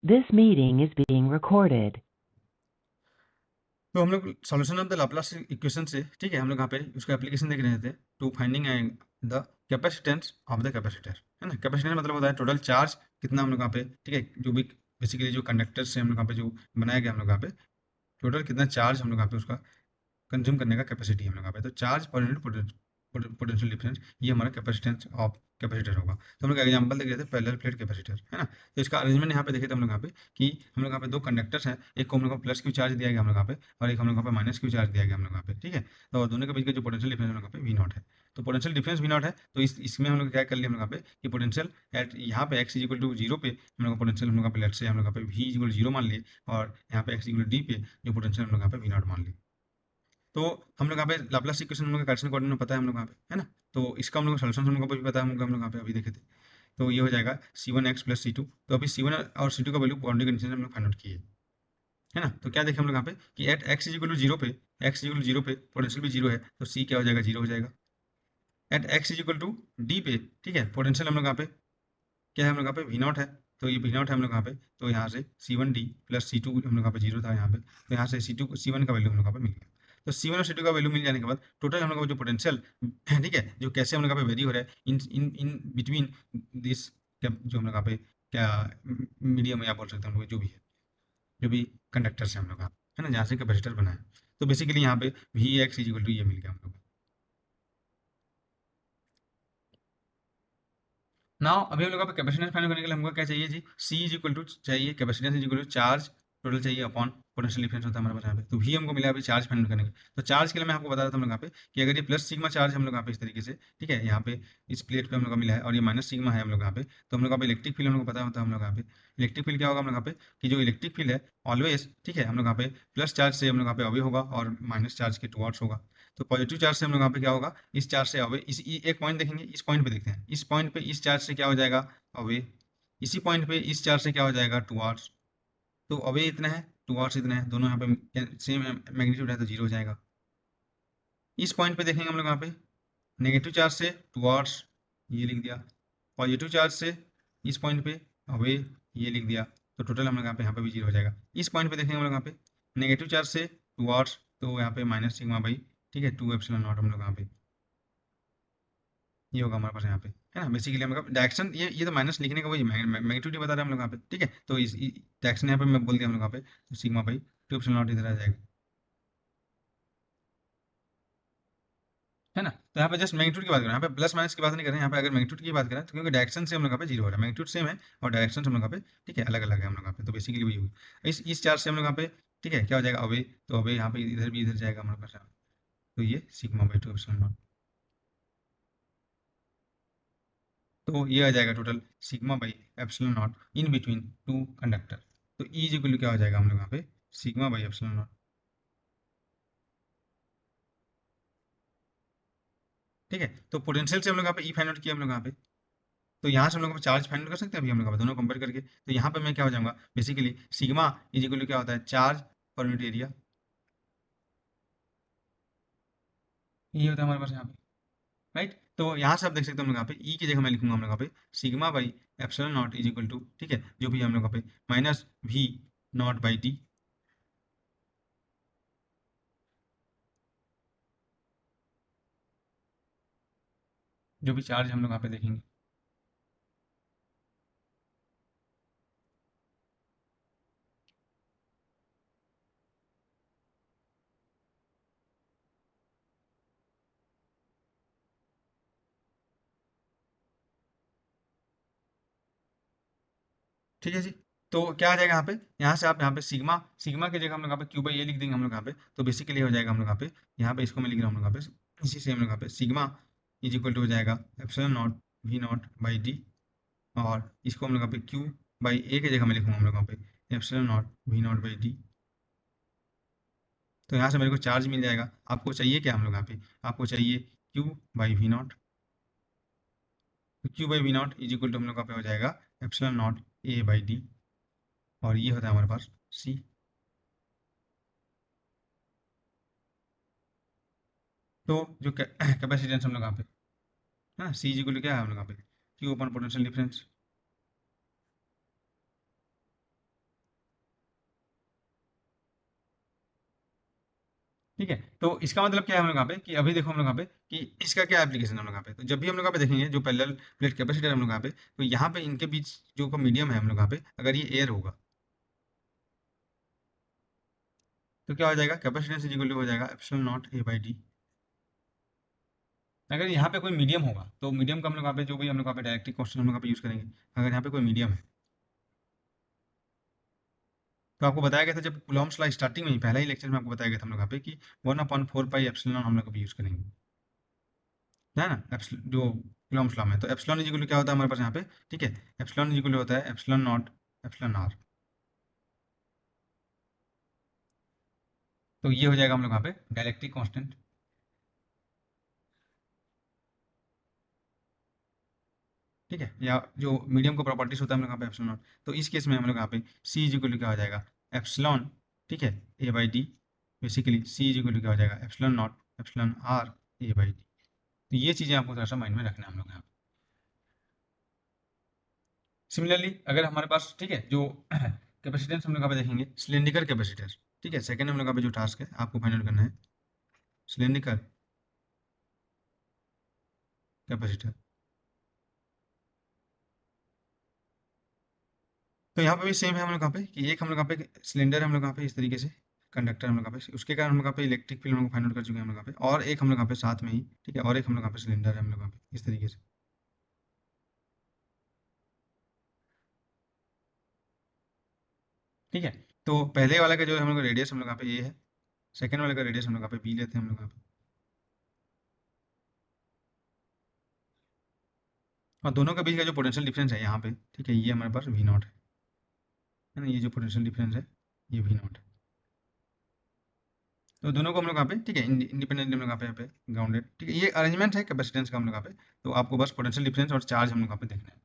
This meeting is being recorded. तो हम लोग solution of the Laplace equation से, ठीक है, हम लोग यहाँ पे उसका एप्लीकेशन देख रहे थे to finding the capacitance of the capacitor, है ना। कैपेसिटेंस मतलब होता है टोटल चार्ज कितना हम लोग यहाँ पे, ठीक है, जो भी बेसिकली जो कंडक्टर से हम लोग यहाँ पे जो बनाया गया हम लोग यहाँ पे टोटल कितना चार्ज हम लोग यहाँ पे उसका कंज्यूम करने का कैपेसिटी हम लोग यहाँ पे, तो charge per unit potential difference, ये हमारा कैपेसिटेंस ऑफ कैपेसिटर होगा। तो हम लोग एग्जांपल देख रहे थे पैरेलल प्लेट कैपेसिटर, है ना। तो इसका अरेंजमेंट यहाँ पे देखे थे हम लोग यहाँ पे कि हम लोग यहाँ पे दो कंडक्टर्स हैं, एक को हम लोग को प्लस क्यू चार्ज दिया गया हम लोग यहाँ पे और एक हम लोग यहाँ पे माइनस क्यू चार्ज दिया गया हम लोग यहाँ पे, ठीक है। तो दोनों के बीच का जो पोटेंशियल डिफरेंस हम लोग यहाँ पे वी नॉट है। तो पोटेंशियल डिफरेंस वी नॉट है, तो इसमें हम लोग क्या कर लिया हम लोग यहाँ पे कि पोटेंशियल एट यहाँ पे एक्स इक्वल टू जीरो पे हम लोग का पोटेंशियल हम लोग यहाँ पे लेट से हम लोग यहाँ पे वी इक्वल जीरो मान लिए और यहाँ पे एक्स इक्वल डी पे जो पोटेंशियल हम लोग यहाँ पे वी नॉट मान लिए। तो हम लोग यहाँ पे लाप्लास इक्वेशन हम लोग का कार्टेशियन कोऑर्डिनेट में पता है हम लोग यहाँ पे, है ना। तो इसका हम लोग सॉल्यूशन हम लोग को भी पता है हम लोग यहाँ पे अभी देखे थे। तो ये हो जाएगा C1x प्लस C2। तो अभी C1 और C2 का वैल्यू बाउंड्री कंडीशन हम लोग फाइंड आउट किए, है ना। तो क्या देखें हम लोग यहाँ पे कि at x equal to zero पे, एक्स इक्वल टू जीरो पे पोटेंशियल भी जीरो है, तो सी क्या हो जाएगा, जीरो हो जाएगा। At x equal to D पे, ठीक है, पोटेंशियल हम लोग यहाँ पे क्या है, हम लोग यहाँ पे वी नॉट है, तो ये वी नॉट है हम लोग यहाँ पे, तो यहाँ से C1D प्लस C2 हम लोग यहाँ पे जीरो था यहाँ पे, तो यहाँ से C1 का वैल्यू हम लोग यहाँ पे मिल गया। तो C1 और C2 का वैल्यू मिल जाने के बाद टोटल हम लोग का जो पोटेंशियल, ठीक है, जो कैसे हम लोग यहाँ पे वेरी हो रहा है इन इन इन बिटवीन दिस, जो हम लोग यहाँ पे क्या मीडियम या बोल सकते हैं हम लोग जो भी है, जो भी कंडक्टर से हम लोग का, है ना, जहाँ से कैपेसिटर बना है। तो बेसिकली यहाँ पे v x is equal to ये मिल गया हम लोग को। नाउ अभी हम लोग का कैपेसिटेंस फाइंड करने के लिए हमको क्या चाहिए जी, सी इज इक्वल टू चाहिए, capacitance is equal to charge total चाहिए अपॉन पोटेंशियल डिफरेंस होता है हमारे पास यहाँ पे। तो भी हमको मिला अभी चार्ज फाइंड करने के लिए। तो चार्ज के लिए मैं आपको बता रहा था हम लोग यहाँ पे कि अगर ये प्लस सिग्मा चार्ज हम लोग यहाँ पे इस तरीके से, ठीक है, यहाँ पे इस प्लेट पे हम लोग का मिला है और ये माइनस सिग्मा है हम लोग यहाँ पे, तो हम लोग यहाँ पे इलेक्ट्रिक फील्ड हम लोग को पता होता है हम लोग यहाँ पे। इलेक्ट्रिक फील्ड क्या होगा हम लोग यहाँ पे कि जो इलेक्ट्रिक फील्ड है ऑलवेज, ठीक है, हम लोग यहाँ पे प्लस चार्ज से हम लोग यहाँ पे अवे होगा और माइनस चार्ज के टुवर्ड्स होगा। तो पॉजिटिव चार्ज से हम लोग यहाँ पे क्या होगा, इस चार्ज से अवे, एक पॉइंट देखेंगे, इस पॉइंट पे देखते हैं, इस पॉइंट पे इस चार्ज से क्या हो जाएगा, अवे। इसी पॉइंट पे इस चार्ज से क्या हो जाएगा, टुवर्ड्स। तो अवे इतना है, टुवर्ड्स इतना है, दोनों यहाँ पे सेम मैग्नीट्यूड है तो जीरो हो जाएगा। इस पॉइंट पे देखेंगे हम लोग यहाँ पे नेगेटिव चार्ज से टुवर्ड्स, ये लिख दिया। पॉजिटिव चार्ज से इस पॉइंट पे अवे, ये लिख दिया। तो टोटल हम लोग यहाँ पे भी जीरो हो जाएगा। इस पॉइंट पे देखेंगे हम लोग यहाँ पे नेगेटिव चार्ज से टुवर्ड्स, तो यहाँ पे माइनस सिग्मा बाई, ठीक है, टू एप्सिलॉन नॉट हम लोग यहाँ पे, ये होगा हमारे पास यहाँ पे, है ना। बेसिकली हम लोग डायरेक्शन, ये तो माइनस लिखने का वही मैग्नीट्यूड बता रहे हैं हम लोग यहाँ पे, ठीक है। तो इस डायरेक्शन यहाँ पे मैं बोल दिया हम लोग यहाँ पे, तो sigma by two epsilon not इधर आ जाएगा, है ना। तो यहाँ पे जस्ट मैग्नीट्यूड की बात कर रहे हैं, यहाँ पे प्लस माइनस की बात नहीं कर रहे हैं। यहाँ पे अगर मैग्नीट्यूड की बात करें तो क्योंकि डायरेक्शन से हम लोग यहाँ पे जीरो हो रहा है, मैग्नीट्यूड सेम है और डायरेक्शन हम लोग यहाँ पे, ठीक है, अलग अलग है हम लोग यहाँ पे। तो बेसिकली वही होगी इस चार्ज से हम लोग यहाँ पे, ठीक है, क्या हो जाएगा, अवे। तो अवे यहाँ पे इधर भी इधर जाएगा हमारे पास यहाँ पे। तो ये sigma by two epsilon not, तो ये आ जाएगा total sigma by epsilon not in between two conductor. तो ई इज इक्वल टू क्या हो जाएगा हम लोग यहाँ पे, सिग्मा बाई एप्सिलॉन नॉट, ठीक है। तो पोटेंशियल से हम लोग यहाँ पे ई फाइंड आउट किया हम लोग यहाँ पे, तो यहाँ से हम लोग चार्ज फाइंड कर सकते हैं अभी हम लोग यहाँ पे दोनों कंपेयर करके। तो यहाँ पे मैं क्या हो जाऊंगा, basically sigma is equal to क्या होता है, चार्ज पर यूनिट एरिया, ये होता है हमारे पास यहाँ पे, राइट। तो यहाँ से आप देख सकते हैं हम लोग यहाँ पे ई की जगह मैं लिखूंगा हम लोग यहाँ पे sigma by epsilon not is equal to, ठीक है, जो भी हम लोग यहाँ पे minus v not by t, जो भी चार्ज हम लोग यहाँ पे देखेंगे। ठीक है जी। तो क्या आ जाएगा यहाँ पे, यहाँ से आप यहाँ पे सिग्मा, सिग्मा की जगह हम लोग यहाँ पे क्यू बाई ए लिख देंगे हम लोग यहाँ पे। तो बेसिकली हो जाएगा हम लोग यहाँ पे इसको मैं लिख रहा हूँ हम लोग यहाँ पे, इसी से हम लोग यहाँ पे सिग्मा इज इक्वल टू हो जाएगा epsilon not v not by d, और इसको हम लोग यहाँ पे क्यू बाई ए की जगह मैं लिखूंगा हम लोग यहाँ पे epsilon not v not by D. तो यहाँ से मेरे को चार्ज मिल जाएगा। आपको चाहिए क्या हम लोग यहाँ पे, आपको चाहिए क्यू बाई वी नॉट। तो q by v not is equal to हम लोग यहाँ पे हो जाएगा epsilon not a by d, और ये होता है हमारे पास सी। तो जो कैपेसिटेंस हम लोग यहाँ पे, है ना, सी इज इक्वल टू क्या है हम लोग यहाँ पे, क्यू अपन पोटेंशियल डिफरेंस, ठीक है, तो इसका मतलब क्या है हम लोग यहाँ पे कि अभी देखो हम लोग यहाँ पे कि इसका क्या एप्लीकेशन है हम लोग यहाँ पे, तो जब भी हम लोग यहाँ पे देखेंगे जो पैरेलल प्लेट कैपेसिटर हम लोग यहाँ पे, तो यहाँ पे इनके बीच जो का मीडियम है हम लोग यहाँ पे, अगर ये एयर होगा तो क्या हो जाएगा, कैपेसिटेंस इज इक्वल टू हो जाएगा epsilon not a by D. अगर यहाँ पे कोई मीडियम होगा तो मीडियम का हम लोग यहाँ पे जो भी हम लोग यहाँ पे डायरेक्टली क्वेश्चन हम लोग यहाँ पे यूज करेंगे, अगर यहाँ पे कोई मीडियम है तो आपको बताया गया था जब कूलॉम्स लॉ स्टार्टिंग में ही पहला ही लेक्चर में आपको बताया गया था हम लोग यहाँ पे कि 1/4 पाई एप्सिलॉन हम लोग अभी यूज करेंगे, है ना, जो कूलॉम्स लॉ में, तो एप्सिलॉन इज इक्वल टू क्या होता है हमारे पास यहाँ पे, ठीक है, एप्सिलॉन इज इक्वल टू होता है एप्सिलॉन नॉट एप्सिलॉन आर। तो ये हो जाएगा हम लोग यहाँ पे डायरेक्टली कांस्टेंट, ठीक है, या जो मीडियम का प्रॉपर्टीज होता है हम लोग यहाँ पे एप्सिलॉन नॉट, तो इस केस में हम लोग यहाँ पे सी इज इक्वल टू क्या हो जाएगा एप्सिलॉन, ठीक है, A by D, basically C is equal to क्या हो जाएगा epsilon naught epsilon R A by D. तो ये चीज़ें आपको थोड़ा सा माइंड में रखना है हम लोग यहाँ पे। सिमिलरली अगर हमारे पास, ठीक है, जो कैपेसिटेंस हम लोग यहाँ पे देखेंगे सिलेंड्रिकल कैपेसिटर, ठीक है, सेकंड हम लोग यहाँ पे जो टास्क है आपको फाइंड आउट करना है सिलेंड्रिकल कैपेसिटर। तो यहाँ पे भी सेम है हम लोग यहाँ पे कि एक हम लोग यहाँ पे सिलेंडर है हम लोग यहाँ पे इस तरीके से, कंडक्टर हम लोग यहाँ पे, उसके कारण हम लोग यहाँ पे इलेक्ट्रिक फील्ड हम लोग फाइंड आउट कर चुके हैं हम लोग यहाँ पे, और एक हम लोग यहाँ पे साथ में ही, ठीक है, और एक हम लोग यहाँ पे सिलेंडर है हम लोग यहाँ पे इस तरीके से, ठीक है। तो पहले वाला का जो हम लोग का रेडियस हम लोग यहाँ पे ये है, सेकंड वाले का रेडियस हम लोग यहाँ पे बी लेते हैं हम लोग यहाँ पे, और दोनों के बीच का जो पोटेंशियल डिफरेंस है यहाँ पे, ठीक है, ये हमारे पास वी नॉट है ना, ये जो पोटेंशियल डिफरेंस है ये वी नॉट है। तो दोनों को हम लोग यहाँ पे, ठीक है, इंडिपेंडेंट हम लोग यहाँ पे ग्राउंडेड, ठीक है, ये अरेंजमेंट है कैपेसिटेंस का हम लोग यहाँ पे। तो आपको बस पोटेंशियल डिफरेंस और चार्ज हम लोग यहाँ पे देखना है।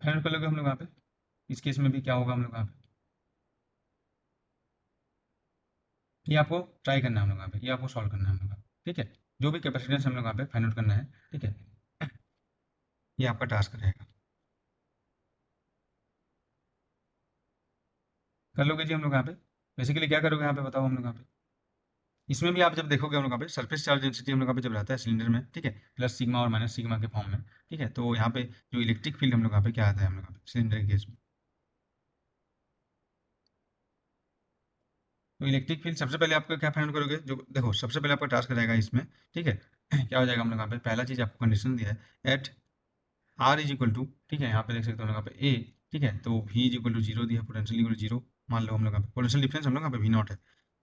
फाइंड कर लोगे हम लोग यहाँ पे, इस केस में भी क्या होगा हम लोग यहाँ पे, ये आपको ट्राई करना है हम लोग यहाँ पे, ये आपको सॉल्व करना है हम लोग यहाँ पे, ठीक है, जो भी कैपेसिटेंस हम लोग यहाँ पे फाइंड आउट करना है, ठीक है, ये आपका टास्क रहेगा। कर लोगे जी हम लोग यहाँ पे, बेसिकली क्या करोगे यहाँ पे बताओ हम लोग यहाँ पे, इसमें भी आप जब देखोगे हम लोग यहाँ पे सरफेस चार्ज डेंसिटी हम लोग यहाँ पे जब रहता है सिलेंडर में, ठीक है, प्लस सिग्मा और माइनस सिग्मा के फॉर्म में, ठीक है, तो यहाँ पे जो इलेक्ट्रिक फील्ड हम लोग यहाँ पे क्या आता है हम लोग यहाँ पे सिलेंडर के केस में, तो इलेक्ट्रिक फील्ड सबसे पहले आपको क्या फाइंड आउट करोगे, जो देखो सबसे पहले आपका टास्क रहेगा इसमें, ठीक है, क्या हो जाएगा हम लोग यहाँ पे, पहला चीज आपको कंडीशन दिया है at are is equal to, ठीक है, यहाँ पे देख सकते हो हम लोग यहाँ पे ए, ठीक है, तो we is equal to zero दिया, पोटेंशियल इक्वल टू जीरो मान लो हम लोग यहाँ पे, पोटेंशियल डिफरेंस हम लोग यहाँ पे वी नॉट है,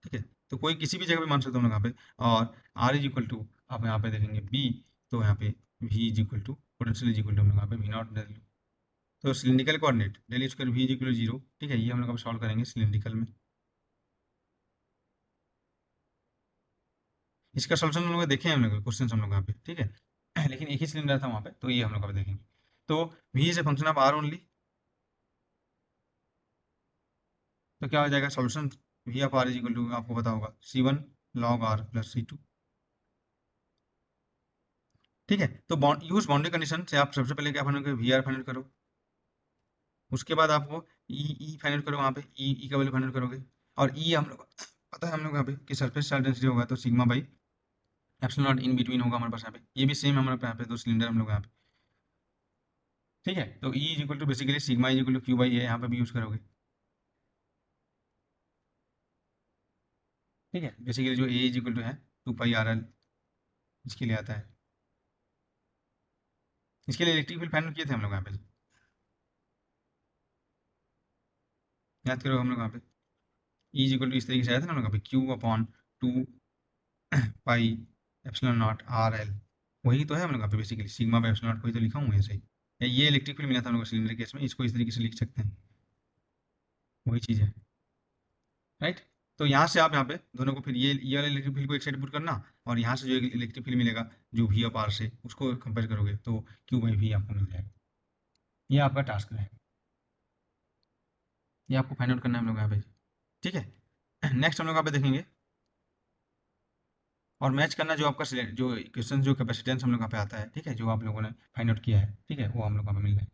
ठीक है, तो कोई किसी भी जगह पे मान सकते हो हम लोग यहाँ पे, और आर इज इक्वल टू आप यहाँ पे देखेंगे बी, तो यहाँ पे v is equal to potential is equal to हम लोग यहाँ पे वी नॉट डेल, तो cylindrical coordinate del square v is equal to zero, ठीक है, ये हम लोग अब सॉल्व करेंगे सिलिंड्रिकल में। इसका सोल्यूशन हम लोग देखे हैं हम लोग क्वेश्चन हम लोग यहाँ पे, ठीक है, लेकिन एक ही सिलेंडर था वहाँ पे, तो ये हम लोग अब देखेंगे। तो we is a function of are only, तो क्या हो जाएगा solution, V of are is equal to आपको पता होगा C one log R plus सी टू, ठीक है। तो यूज बाउंड्री कंडीशन से आप सबसे पहले क्या फाइंड करोगे, वी आर फाइंड करो, उसके बाद आपको ई फाइंड करो, वहाँ पे ई का वैल्यू फाइंड करोगे, और ई हम लोग पता है हम लोग यहाँ पे कि सरफेस चार्ज डेंसिटी होगा तो sigma by epsilon not in between होगा हमारे पास यहाँ पे, ये भी सेम हमारे पास यहाँ पे दो सिलेंडर हम लोग यहाँ पे, ठीक है, तो E is equal to basically sigma is equal to Q by A यहाँ पे भी यूज करोगे, ठीक है, बेसिकली जो ए इज इक्वल टू है 2 पाई आर एल, इसके लिए आता है, इसके लिए इलेक्ट्रिक फील्ड फाइंड किए थे हम लोग यहाँ पे, याद करो हम लोग यहाँ पे ई इज इक्वल टू इस तरीके से आया था ना हम लोग यहाँ पे Q upon 2 pi epsilon not R L, वही तो है हम लोग यहाँ पे basically sigma by epsilon not, वही तो लिखा हूँ ऐसे ही, ये इलेक्ट्रिक फील्ड मिला था हम लोग को सिलेंडर केस में, इसको इस तरीके से लिख सकते हैं, वही चीज़ है, राइट। तो यहाँ से आप यहाँ पे दोनों को फिर ये वाले इलेक्ट्रिक फील्ड को एक साइड पुट करना, और यहाँ से जो इलेक्ट्रिक फील्ड मिलेगा जो वी ऑफ आर से उसको कंपेयर करोगे तो क्यू बाई वी आपको मिल जाएगा, ये आपका टास्क रहेगा, ये आपको फाइंड आउट करना है हम लोग यहाँ पे, ठीक है। नेक्स्ट हम लोग यहाँ पे देखेंगे और मैच करना जो आपका जो क्वेश्चन जो कैपेसिटेंस हम लोग यहाँ पे आता है, ठीक है, जो आप लोगों ने फाइंड आउट किया है, ठीक है, वो हम लोग यहाँ पे मिल रहा है।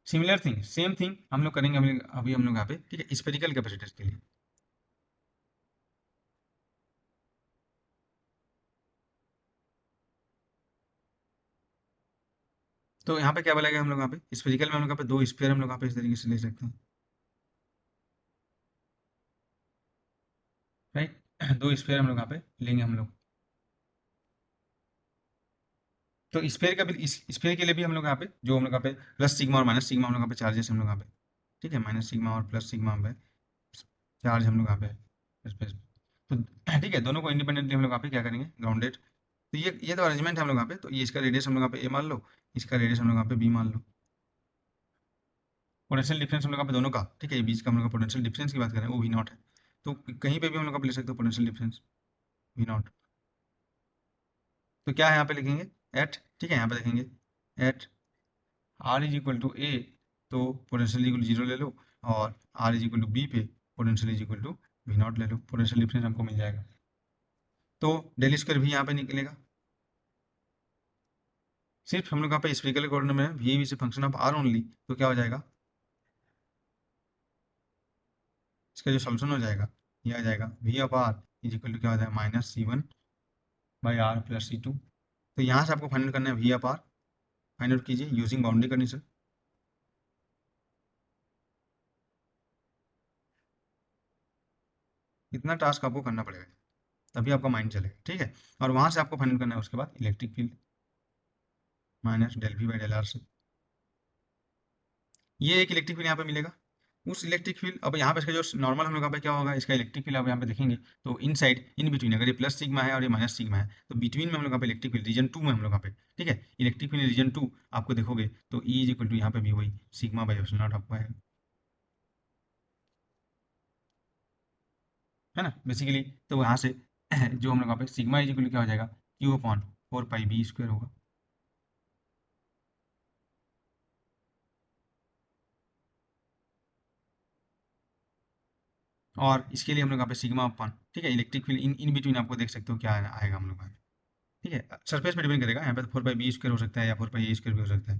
सिमिलर थिंग, सेम थिंग हम लोग करेंगे अभी अभी हम लोग यहाँ पे, ठीक है, स्पेरिकल कैपेसिटर्स के लिए। तो यहाँ पे क्या बोला गया हम लोग यहाँ पे, स्पेरिकल में हम लोग यहाँ पे दो स्फीयर हम लोग यहाँ पे इस तरीके से ले सकते हैं, राइट। दो स्फीयर हम लोग यहाँ पे लेंगे हम लोग। तो स्फीयर का भी, इस स्फीयर के लिए भी हम लोग यहाँ पे जो हम लोग यहाँ पे प्लस सिग्मा और माइनस सिग्मा हम लोग यहाँ पे चार्जेस हम लोग यहाँ पे, ठीक है, माइनस सिग्मा और प्लस सिग्मा पे चार्ज हम लोग यहाँ पे स्पेस। तो ठीक है, दोनों को इंडिपेंडेंटली हम लोग यहाँ पे क्या करेंगे, ग्राउंडेड। तो ये तो अरेंजमेंट है हम लोग यहाँ पे। तो ये इसका रेडियस हम लोग यहाँ पे ए मान लो, इसका रेडियस हम लोग यहाँ पे बी मान लो। पोटेंशियल डिफरेंस हम लोग यहाँ पे दोनों का, ठीक है, ये बीच का हम लोग पोटेंशियल डिफरेंस की बात करें वो वी नॉट है। तो कहीं पे भी हम लोग यहाँ पे ले सकते हो पोटेंशियल डिफरेंस वी नॉट। तो क्या है यहाँ पे लिखेंगे, एट, ठीक है, यहाँ पे लिखेंगे at are is equal to A, तो पोटेंशियल इक्वल जीरो ले लो, और R is equal to B पे potential is equal to V naught ले लो, पोटेंशियल डिफरेंस हमको मिल जाएगा। तो डेल स्क्वायर भी यहाँ पे निकलेगा। सिर्फ हम लोग यहाँ पे स्पेरिकल कोऑर्डिनेट में v is function of are only, तो क्या हो जाएगा, इसका जो सोल्यूशन हो जाएगा ये आ जाएगा v of are is equal to क्या हो जाएगा, minus c one by r plus C two. तो यहाँ से आपको फाइंड करना है v of r, find out कीजिए यूजिंग बाउंड्री कंडीशन। इतना टास्क आपको करना पड़ेगा, तभी आपका माइंड चलेगा, ठीक है। और वहाँ से आपको फाइंड करना है उसके बाद electric field minus del v by del r से। ये एक इलेक्ट्रिक फील्ड यहाँ पे मिलेगा। उस इलेक्ट्रिक फील्ड, अब यहाँ पे इसका जो नॉर्मल हम लोग यहाँ पे क्या होगा, इसका इलेक्ट्रिक फील्ड आप यहाँ पे देखेंगे तो इन साइड इन बिटवीन, अगर ये प्लस सिग्मा है और ये माइनस सिग्मा है तो बिटवीन में हम लोग यहाँ पे इलेक्ट्रिक फील्ड रीजन टू में हम लोग यहाँ पे, ठीक है, इलेक्ट्रिक फील्ड रीजन टू आपको देखोगे तो ई इज इक्वल टू यहाँ पे भी वही सिग्मा बाई एप्सिलॉन नॉट आपको आएगा, है ना, बेसिकली। तो यहाँ से जो हम लोग यहाँ पे सिग्मा इज इक्वल क्या हो जाएगा, q upon four pi b square होगा। और इसके लिए हम लोग यहाँ पे सिग्मा अपॉन, ठीक है, electric field in in between आपको देख सकते हो क्या आएगा हम लोग यहाँ पे, ठीक है, सरफेस पे डिपेंड करेगा। यहाँ पे तो फोर पाई बी स्क्वायर हो सकता है या फोर पाई ए स्क्वायर भी हो सकता है।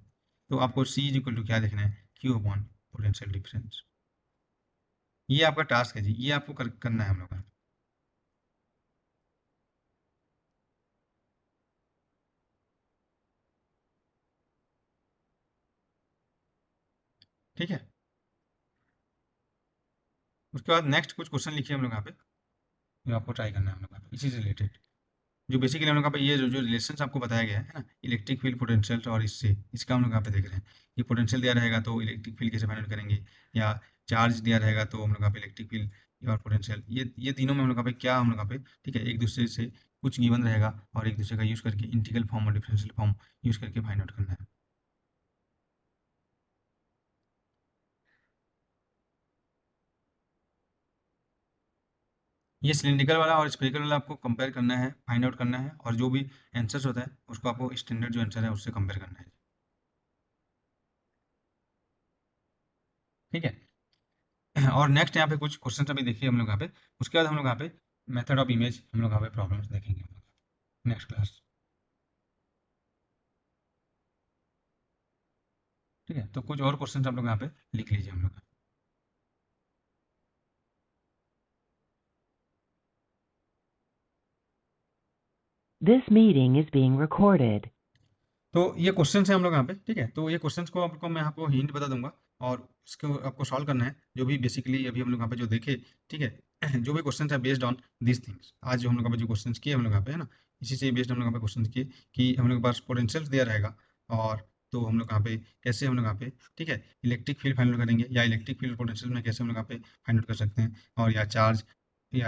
तो आपको सी इज इक्वल टू क्या देखना है, क्यू अपॉन पोटेंशियल डिफरेंस। ये आपका टास्क है जी, ये आपको करना है हम लोग का, ठीक है। उसके बाद नेक्स्ट कुछ क्वेश्चन लिखिए हम लोग यहाँ पे, जो आपको ट्राई करना है हम लोग यहाँ पे इसी से रिलेटेड। जो बेसिकली हम लोग यहाँ पे ये जो रिलेशन आपको बताया गया है ना, इलेक्ट्रिक फील्ड पोटेंशियल और इससे, इसका हम लोग यहाँ पे देख रहे हैं। ये पोटेंशियल दिया रहेगा तो इलेक्ट्रिक फील्ड कैसे फाइंड करेंगे, या चार्ज दिया रहेगा तो हम लोग यहाँ पे इलेक्ट्रिक फील्ड और पोटेंशियल, ये तीनों में हम लोग यहाँ पे क्या हम लोग यहाँ पे, ठीक है, एक दूसरे से कुछ गिवन रहेगा और एक दूसरे का यूज़ करके इंटीग्रल फॉर्म और डिफरेंशियल फॉर्म यूज़ करके फाइंड आउट करना है। ये सिलिंड्रिकल वाला और स्फेरिकल वाला आपको कंपेयर करना है, फाइंड आउट करना है, और जो भी आंसर्स होता है उसको आपको स्टैंडर्ड जो आंसर है उससे कंपेयर करना है, ठीक है। और नेक्स्ट यहाँ पे कुछ क्वेश्चन अभी देखिए हम लोग यहाँ पे, उसके बाद हम लोग यहाँ पे मेथड ऑफ इमेज हम लोग यहाँ पे प्रॉब्लम्स देखेंगे हम लोग नेक्स्ट क्लास, ठीक है। तो कुछ और क्वेश्चन हम लोग यहाँ पे लिख लीजिए हम लोग। This meeting is being recorded. तो ये क्वेश्चन है हम लोग यहाँ पे, ठीक है। तो ये क्वेश्चन को आपको मैं आपको हिंट बता दूंगा, और उसको आपको सॉल्व करना है, जो भी बेसिकली अभी हम लोग यहाँ पे जो देखे, ठीक है। जो भी क्वेश्चन है बेस्ड ऑन दिस थिंग्स, आज जो हम लोग यहाँ पे जो क्वेश्चन किए हम लोग यहाँ पे, है ना, इसी से बेस्ड हम लोग यहाँ पे क्वेश्चन किए कि हम लोग के पास पोटेंशियल दिया रहेगा, और तो हम लोग यहाँ पे कैसे हम लोग यहाँ पे, ठीक है, इलेक्ट्रिक फील्ड फाइंड करेंगे, या इलेक्ट्रिक फील्ड पोटेंशियल में कैसे हम लोग यहाँ पे फाइंड आउट कर सकते हैं, और या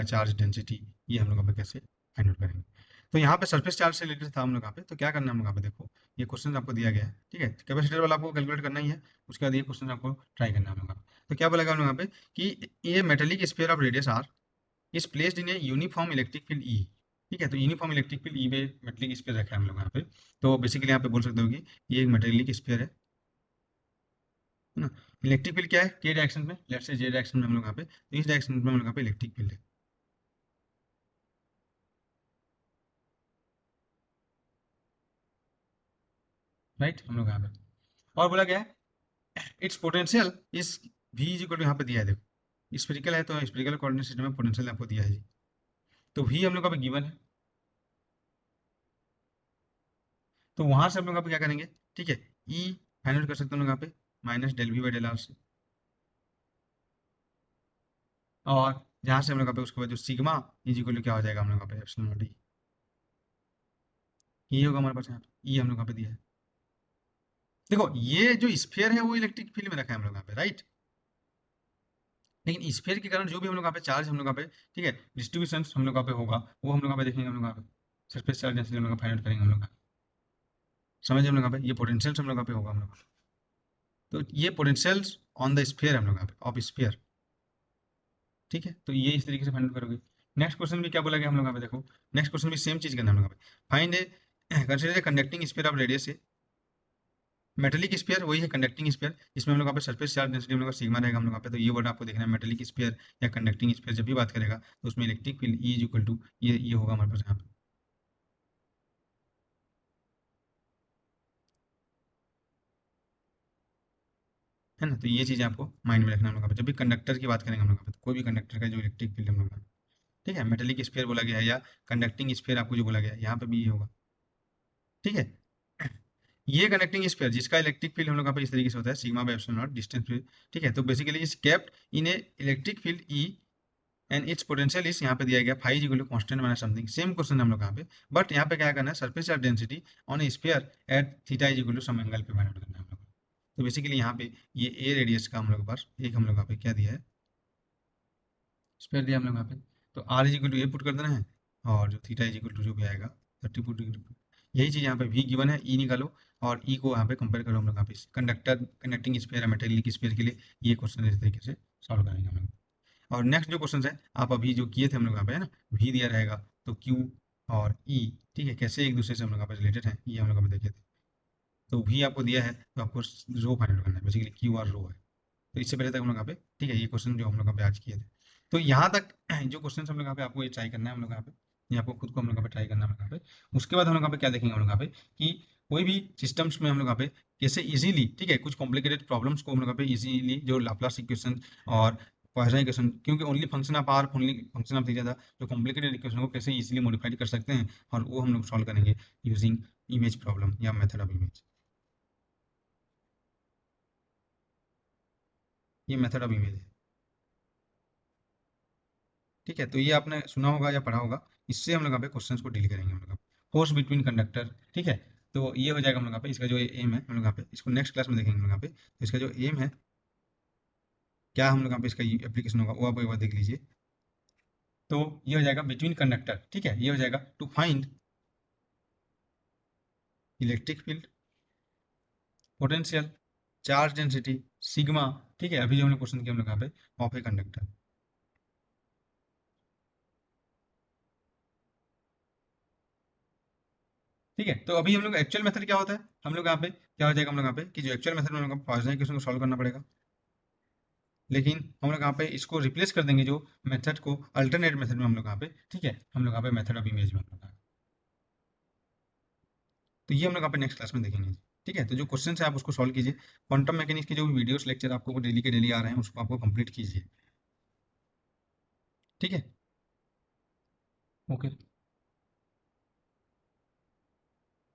चार्ज डेंसिटी, ये हम लोग यहाँ पे कैसे फाइंड आउट करेंगे। तो यहाँ पे सरफेस चार्ज से रिलेटेड था हम लोग यहाँ पे। तो क्या करना है हम लोग यहाँ पे, देखो ये क्वेश्चन आपको दिया गया है, ठीक है, कैपेसिटर वाला आपको कैलकुलेट करना ही है। उसके बाद ये क्वेश्चन आपको ट्राई करना है हम लोग यहाँ पे। तो क्या बोलेगा हम लोग यहाँ पे कि ये metallic sphere of radius r is placed in a uniform electric field E, ठीक है। तो यूनिफॉर्म इलेक्ट्रिक फील्ड ई पे मेटेलिक स्फीयर रखा है हम लोग यहाँ पे। तो बेसिकली यहाँ पे बोल सकते हो कि ये एक मेटेलिक स्फीयर है ना। इलेक्ट्रिक फील्ड क्या है, के डायरेक्शन में, लेफ्ट से जे डायरेक्शन में हम लोग यहाँ पे, तो इस डायरेक्शन में हम लोग यहाँ पे इलेक्ट्रिक फील्ड है। राइट, हम लोग यहाँ पे और बोला गया है इट्स पोटेंशियल इस v इज इक्वल टू यहाँ पे दिया है, देखो स्फेरिकल है तो स्फेरिकल कोऑर्डिनेट सिस्टम में पोटेंशियल आपको दिया है जी, तो v हम लोग का गिवन है, तो वहां से हम लोग यहाँ पे क्या करेंगे, ठीक है, ई फाइंड आउट कर सकते हैं हम लोग यहाँ पे minus del v by del r से, और जहाँ से हम लोग यहाँ पे उसके बाद जो सिग्मा इज इक्वल टू क्या हो जाएगा हम लोग यहाँ पे एप्सिलॉन नॉट ई, ये होगा हमारे पास यहाँ पे, ई हम लोग यहाँ पे दिया है। देखो ये जो स्फीयर है वो इलेक्ट्रिक फील्ड में रखा है हम लोग यहाँ पे, राइट, लेकिन स्फीयर के कारण जो भी हम लोग यहाँ पे चार्ज हम लोग यहाँ पे, ठीक है, डिस्ट्रीब्यूशन हम लोग यहाँ पे होगा वो हम लोग यहाँ पे देखेंगे, हम लोग यहाँ पे सरफेस चार्ज डेंसिटी हम लोग फाइंड आउट करेंगे हम लोग यहाँ पे। समझे हम लोग यहाँ पे ये पोटेंशियल हम लोग यहाँ पे होगा हम लोग यहाँ पे। तो ये पोटेंशियल्स ऑन द स्फीयर हम लोग यहाँ पे ऑफ स्फीयर, ठीक है, तो ये इस तरीके से फाइंड आउट करोगे। नेक्स्ट क्वेश्चन भी क्या बोला गया हम लोग यहाँ पे, देखो नेक्स्ट क्वेश्चन भी सेम चीज करना है हम लोग यहाँ पे, find A consider conducting sphere of radius A metallic sphere, वही है कंडक्टिंग स्फीयर, इसमें हम लोग यहाँ पे सरफेस चार्ज डेंसिटी हम लोग का सिग्मा रहेगा हम लोग यहाँ पे, तो ये वर्ड आपको देखना है मेटेलिक स्फीयर या कंडक्टिंग स्फीयर जब भी बात करेगा तो उसमें electric field E is equal to ये होगा हमारे पास यहाँ पे, है ना, तो ये चीज़ आपको माइंड में रखना हम लोग यहाँ पे जब भी कंडक्टर की बात करेंगे हम लोग यहाँ पे, तो कोई भी कंडक्टर का जो इलेक्ट्रिक फील्ड हम लोग यहाँ पे, ठीक है, मेटेलिक स्फीयर बोला गया है या कंडक्टिंग स्फीयर आपको जो बोला गया है यहाँ पे भी ये होगा, ठीक है। ये कनेक्टिंग स्फीयर जिसका इलेक्ट्रिक फील्ड हम लोग यहाँ पे इस तरीके से होता है sigma by epsilon not distance पे, ठीक है, तो basically is kept in a electric field E and its potential is यहाँ पे दिया गया five equal to constant minus something, same question हम लोग यहाँ पे, बट यहाँ पे क्या करना है surface charge density on a sphere at theta is equal to some angle पे फाइंड आउट करना है हम लोग को। तो बेसिकली यहाँ पे ये ए रेडियस का हम लोग के पास एक हम लोग यहाँ पे क्या दिया है स्क्वायर दिया हम लोग यहाँ पे, तो r is equal to a put कर देना है और जो थीटा इज इक्वल टू जो भी आएगा 30 पुट, यही चीज़ यहाँ पे वी गिवन है, ई निकालो और ई को यहाँ पे कंपेयर करो हम लोग यहाँ पे कंडक्टर कंडक्टिंग स्फीयर है मेटेलिक स्फीयर के लिए, ये क्वेश्चन इस तरीके से सॉल्व करेंगे हम लोग। और नेक्स्ट जो क्वेश्चन है आप अभी जो किए थे हम लोग यहाँ पे, है ना, वी दिया रहेगा तो क्यू और ई, ठीक है, कैसे एक दूसरे से हम लोग यहाँ पे रिलेटेड हैं ये हम लोग यहाँ पे देखे थे, तो वी आपको दिया है तो आपको रो फाइंड आउट करना है, बेसिकली क्यू और रो है, तो इससे पहले तक हम लोग यहाँ पे, ठीक है, ये क्वेश्चन जो हम लोग यहाँ पे आज किए थे, तो यहाँ तक जो क्वेश्चन हम लोग यहाँ पे आपको ये ट्राई करना है हम लोग यहाँ पे, ये आपको खुद को हम लोग यहाँ पे ट्राई करना है हम लोग यहाँ पे। उसके बाद हम लोग यहाँ पे क्या देखेंगे हम लोग यहाँ पे कि कोई भी सिस्टम्स में हम लोग यहाँ पे कैसे इजीली, ठीक है, कुछ कॉम्प्लिकेटेड प्रॉब्लम्स को हम लोग यहाँ पे इजीली जो लाप्लास इक्वेशन और पॉइसन इक्वेशन, क्योंकि only function of are only function of theta था, जो कॉम्प्लिकेटेड इक्वेशन को कैसे इजीली मॉडिफाइड कर सकते हैं और वो हम लोग सॉल्व करेंगे यूजिंग इमेज प्रॉब्लम या मेथड ऑफ इमेज, ये मेथड ऑफ इमेज है, ठीक है, तो ये आपने सुना होगा या पढ़ा होगा, इससे हम लोग यहाँ पे क्वेश्चंस को डील करेंगे हम लोग फोर्स बिटवीन कंडक्टर, ठीक है, तो ये हो जाएगा हम लोग यहाँ पे, इसका जो एम है हम लोग यहाँ पे इसको नेक्स्ट क्लास में देखेंगे हम लोग यहाँ पे, तो इसका जो एम है क्या हम लोग यहाँ पे इसका एप्लीकेशन होगा वो आप एक बार देख लीजिए, तो ये हो जाएगा बिटवीन कंडक्टर, ठीक है, ये हो जाएगा to find electric field potential charge density sigma, ठीक है, अभी जो हमने क्वेश्चन किया हम लोग यहाँ पे ऑफ ए कंडक्टर, ठीक है, तो अभी हम लोग एक्चुअल मेथड क्या होता है हम लोग यहाँ पे क्या हो जाएगा हम लोग यहाँ पे कि जो एक्चुअल मेथड में हम लोग पॉइसन इक्वेशन को सॉल्व करना पड़ेगा, लेकिन हम लोग यहाँ पे इसको रिप्लेस कर देंगे जो मेथड को अल्टरनेट मेथड में हम लोग यहाँ पे, ठीक है, हम लोग यहाँ पे मेथड ऑफ इमेज में हम लोग तो ये हम लोग यहाँ पे नेक्स्ट क्लास में देखेंगे, ठीक है, तो जो क्वेश्चन है आप उसको सॉल्व कीजिए, क्वांटम मैकेनिक्स के जो भी वीडियोस लेक्चर आपको डेली के डेली आ रहे हैं उसको आपको कंप्लीट कीजिए, ठीक है, ओके।